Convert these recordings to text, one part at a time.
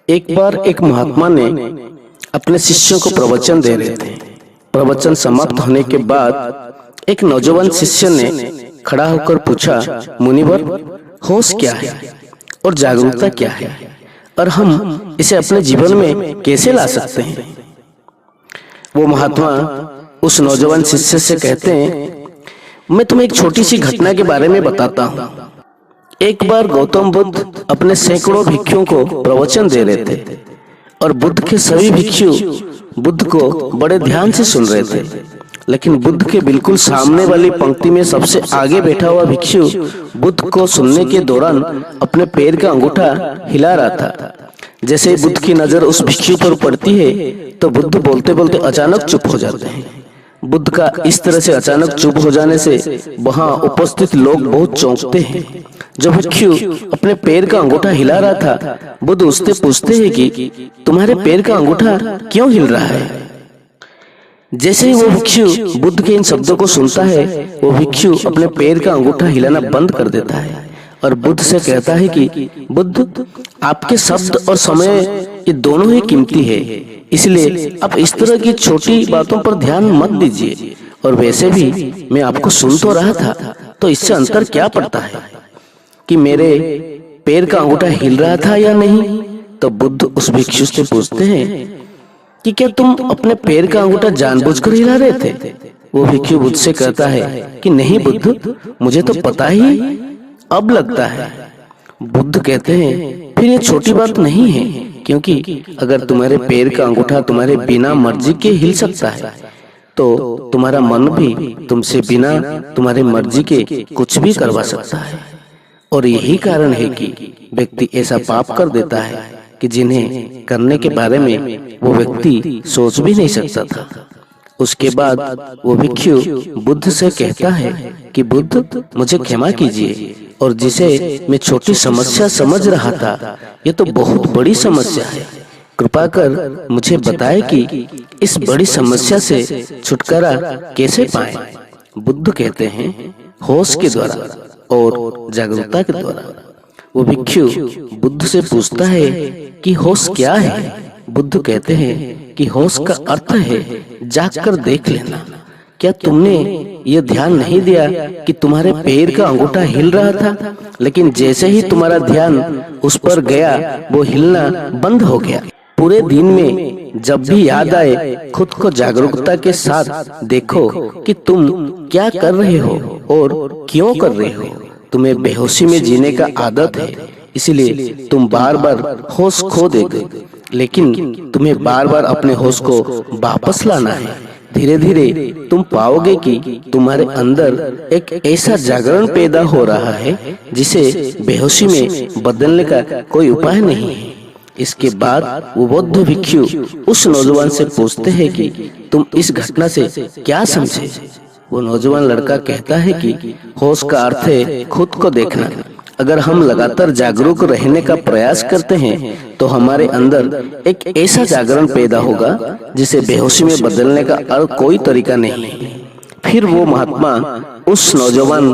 एक बार एक महात्मा ने अपने शिष्यों को प्रवचन दे रहे थे। प्रवचन समाप्त होने के बाद एक नौजवान शिष्य ने खड़ा होकर पूछा, मुनिवर, होश क्या है और जागरूकता क्या है और हम इसे अपने जीवन में कैसे ला सकते हैं? वो महात्मा उस नौजवान शिष्य से कहते हैं, मैं तुम्हें एक छोटी सी घटना के बारे में बताता हूँ। एक बार गौतम बुद्ध अपने सैकड़ों भिक्षुओं को प्रवचन दे रहे थे और बुद्ध के सभी भिक्षु बुद्ध को बड़े ध्यान से सुन रहे थे, लेकिन बुद्ध के बिल्कुल सामने वाली पंक्ति में सबसे आगे बैठा हुआ भिक्षु बुद्ध को सुनने के दौरान अपने पैर का अंगूठा हिला रहा था। जैसे ही बुद्ध की नजर उस भिक्षु पर पड़ती है तो बुद्ध बोलते बोलते अचानक चुप हो जाते हैं। बुद्ध का इस तरह से अचानक चुप हो जाने से वहां उपस्थित लोग बहुत चौंकते हैं। जो भिक्षु अपने पैर का अंगूठा हिला रहा था, बुद्ध उससे पूछते हैं कि तुम्हारे पैर का अंगूठा क्यों हिल रहा है? जैसे ही वो भिक्षु बुद्ध के इन शब्दों को सुनता है, वो भिक्षु अपने पैर का अंगूठा हिलाना बंद कर देता है और बुद्ध से कहता है कि बुद्ध, आपके शब्द और समय ये दोनों ही कीमती है, इसलिए आप इस तरह की छोटी बातों पर ध्यान मत दीजिए। और वैसे भी मैं आपको सुन तो रहा था, तो इससे अंतर क्या पड़ता है कि मेरे पैर का अंगूठा हिल रहा था या नहीं? तो बुद्ध उस भिक्षु से पूछते हैं कि क्या तुम अपने पैर का अंगूठा जानबूझकर हिला रहे थे? वो भिक्षु बुद्ध से कहता है कि नहीं बुद्ध, मुझे तो पता ही अब लगता है। बुद्ध कहते हैं, फिर ये छोटी बात नहीं है, क्योंकि अगर तुम्हारे पैर का अंगूठा तुम्हारे बिना मर्जी के हिल सकता है, तो तुम्हारा मन भी तुमसे बिना तुम्हारे मर्जी के कुछ भी करवा सकता है। और यही कारण है कि व्यक्ति ऐसा पाप कर देता है कि जिन्हें करने के बारे में वो व्यक्ति सोच भी नहीं सकता था। उसके बाद वो भिक्षु बुद्ध से कहता है कि बुद्ध, मुझे क्षमा कीजिए, और जिसे मैं छोटी समस्या समझ रहा था, ये तो बहुत बड़ी समस्या है। कृपा कर मुझे बताएं कि इस बड़ी समस्या से छुटकारा कैसे पाएं? बुद्ध कहते हैं, होश के द्वारा और जागरूकता के द्वारा। वो भिक्षु बुद्ध से पूछता है कि होश क्या है? बुद्ध कहते हैं कि होश का अर्थ है जागकर देख लेना। क्या तुमने ये ध्यान नहीं दिया कि तुम्हारे पैर का अंगूठा हिल रहा था, लेकिन जैसे ही तुम्हारा ध्यान उस पर गया, वो हिलना बंद हो गया। पूरे दिन में जब भी याद आए, खुद को जागरूकता के साथ देखो कि तुम क्या कर रहे हो और क्यों कर रहे हो। तुम्हें बेहोशी में जीने का आदत है, इसलिए तुम बार बार होश खो देते, लेकिन तुम्हें बार बार अपने होश को वापस लाना है। धीरे धीरे तुम पाओगे कि तुम्हारे अंदर एक ऐसा जागरण पैदा हो रहा है जिसे बेहोशी में बदलने का कोई उपाय नहीं है। इसके बाद वो बौद्ध भिक्षु उस नौजवान से पूछते हैं कि तुम इस घटना से क्या समझे? वो नौजवान लड़का कहता है कि होश का अर्थ है खुद को देखना। अगर हम लगातार जागरूक रहने का प्रयास करते हैं तो हमारे अंदर एक ऐसा जागरण पैदा होगा जिसे बेहोशी में बदलने का और कोई तरीका नहीं है। फिर वो महात्मा उस नौजवान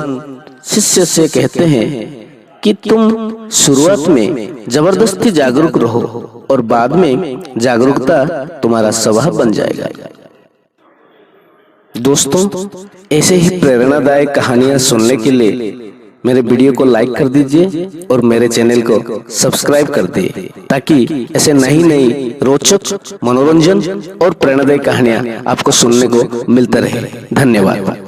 शिष्य से कहते हैं कि तुम शुरुआत में जबरदस्ती जागरूक रहो और बाद में जागरूकता तुम्हारा स्वभाव बन जाएगा। दोस्तों, ऐसे ही प्रेरणादायक कहानियां सुनने के लिए मेरे वीडियो को लाइक कर दीजिए और मेरे चैनल को सब्सक्राइब कर दीजिए, ताकि ऐसे नई नई रोचक, मनोरंजन और प्रेरणादायक कहानियां आपको सुनने को मिलता रहे। धन्यवाद।